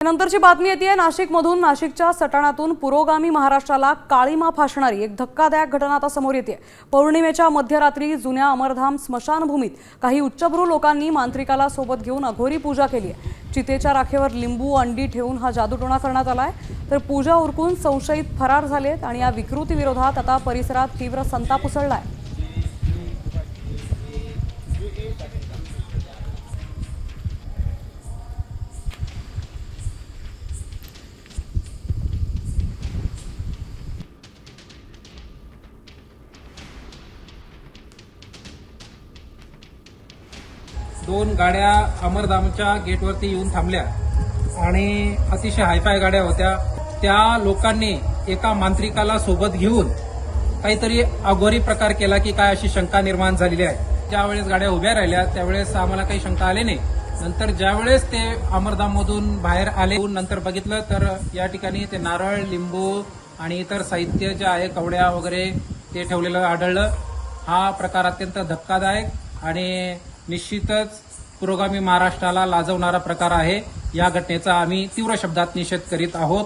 नंतरची बातमी येते नाशिकमधून। नाशिकच्या सटाण्यातून पुरोगामी महाराष्ट्राला काळीमा फासणारी एक धक्कादायक घटना आता समोर येते। पौर्णिमेच्या मध्यरात्री जुन्या अमरधाम स्मशानभूमीत काही उच्चभ्रू लोकांनी मांत्रिकाला सोबत घेऊन अघोरी पूजा केली आहे। चितेच्या राखेवर लिंबू अंडी ठेवून हा जादूटोणा करण्यात आलाय। तर पूजा उरकून संशयित फरार झालेत आणि या विकृती विरोधात आता परिसरात तीव्र संताप उसळलाय। दोन गाड्या अमरधामच्या गेटवरती येऊन थांबल्या आणि अतिशय हायफाय गाड्या होत्या। त्या लोकांनी एका मांत्रिकाला सोबत घेऊन काहीतरी अघोरी प्रकार केला की काय अशी शंका निर्माण झालेली आहे। ज्यावेळेस गाड्या उभ्या राहिल्या त्यावेळेस आम्हाला काही शंका आली नाही। नंतर ज्यावेळेस ते अमरधाममधून बाहेर आले नंतर बघितलं तर या ठिकाणी ते नारळ, लिंबू आणि इतर साहित्य जे आहे कवड्या वगैरे ते ठेवलेलं आढळलं। हा प्रकार अत्यंत धक्कादायक आणि निश्चितच पुरोगामी महाराष्ट्राला लाजवणारा प्रकार आहे। या घटनेचा आम्ही तीव्र शब्दात निषेध करीत आहोत।